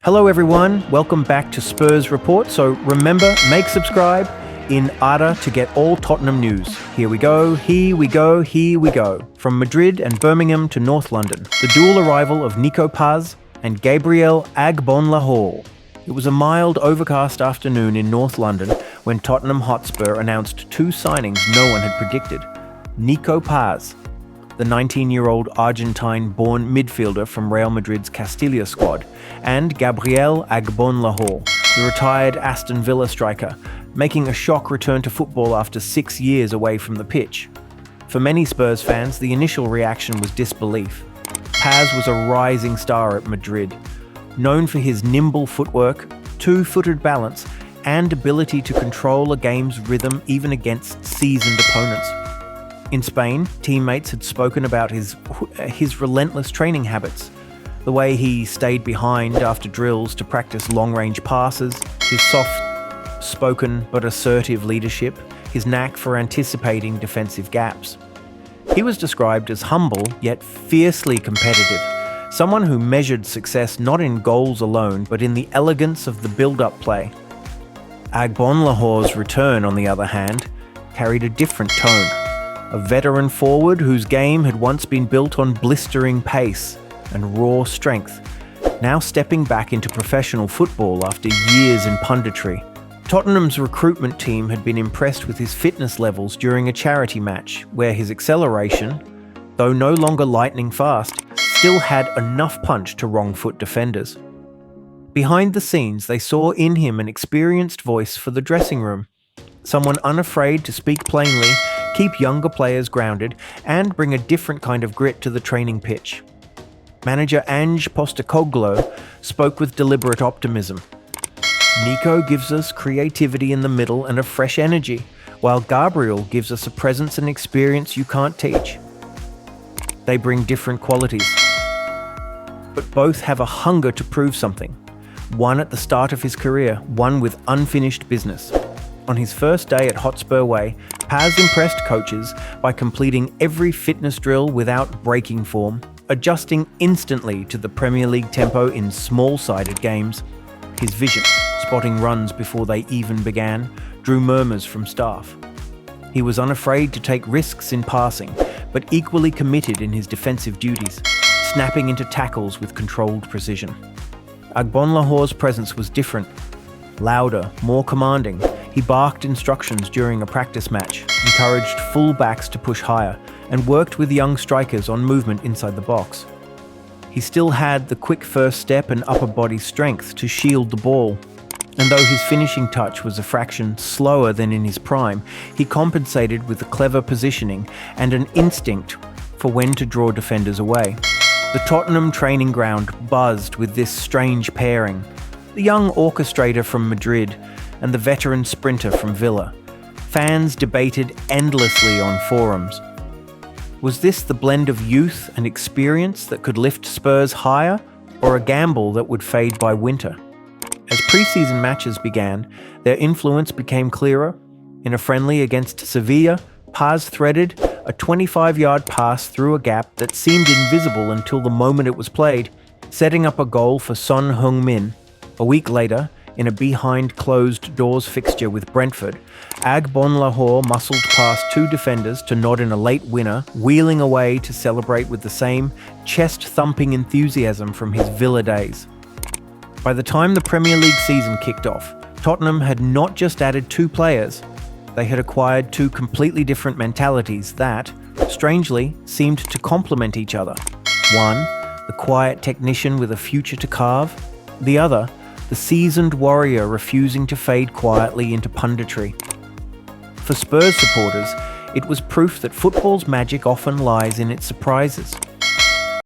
Hello everyone, welcome back to Spurs Report. So remember, make subscribe in order to get all Tottenham news. Here we go, here we go, here we go. From Madrid and Birmingham to North London, the dual arrival of Nico Paz and Gabriel Agbonlahor. It was a mild, overcast afternoon in North London when Tottenham Hotspur announced two signings no one had predicted. Nico Paz, the 19-year-old Argentine-born midfielder from Real Madrid's Castilla squad, and Gabriel Agbonlahor, the retired Aston Villa striker, making a shock return to football after 6 years away from the pitch. For many Spurs fans, the initial reaction was disbelief. Paz was a rising star at Madrid, known for his nimble footwork, two-footed balance, and ability to control a game's rhythm even against seasoned opponents. In Spain, teammates had spoken about his relentless training habits, the way he stayed behind after drills to practice long-range passes, his soft-spoken but assertive leadership, his knack for anticipating defensive gaps. He was described as humble yet fiercely competitive, someone who measured success not in goals alone but in the elegance of the build-up play. Agbonlahor's return, on the other hand, carried a different tone. A veteran forward whose game had once been built on blistering pace and raw strength, now stepping back into professional football after years in punditry. Tottenham's recruitment team had been impressed with his fitness levels during a charity match, where his acceleration, though no longer lightning fast, still had enough punch to wrong-foot defenders. Behind the scenes, they saw in him an experienced voice for the dressing room, someone unafraid to speak plainly, keep younger players grounded, and bring a different kind of grit to the training pitch. Manager Ange Postecoglou spoke with deliberate optimism. Nico gives us creativity in the middle and a fresh energy, while Gabriel gives us a presence and experience you can't teach. They bring different qualities, but both have a hunger to prove something. One at the start of his career, one with unfinished business. On his first day at Hotspur Way, Paz impressed coaches by completing every fitness drill without breaking form, adjusting instantly to the Premier League tempo in small-sided games. His vision, spotting runs before they even began, drew murmurs from staff. He was unafraid to take risks in passing, but equally committed in his defensive duties, snapping into tackles with controlled precision. Agbonlahor's presence was different, louder, more commanding. He barked instructions during a practice match, encouraged full-backs to push higher, and worked with young strikers on movement inside the box. He still had the quick first step and upper body strength to shield the ball, and though his finishing touch was a fraction slower than in his prime, he compensated with a clever positioning and an instinct for when to draw defenders away. The Tottenham training ground buzzed with this strange pairing. The young orchestrator from Madrid and the veteran sprinter from Villa. Fans debated endlessly on forums. Was this the blend of youth and experience that could lift Spurs higher, or a gamble that would fade by winter? As pre-season matches began, their influence became clearer. In a friendly against Sevilla, Paz threaded a 25-yard pass through a gap that seemed invisible until the moment it was played, setting up a goal for Son Heung-min. A week later, in a behind-closed-doors fixture with Brentford, Agbonlahor muscled past two defenders to nod in a late winner, wheeling away to celebrate with the same chest-thumping enthusiasm from his Villa days. By the time the Premier League season kicked off, Tottenham had not just added two players, they had acquired two completely different mentalities that, strangely, seemed to complement each other. One, the quiet technician with a future to carve. The other, the seasoned warrior refusing to fade quietly into punditry. For Spurs supporters, it was proof that football's magic often lies in its surprises.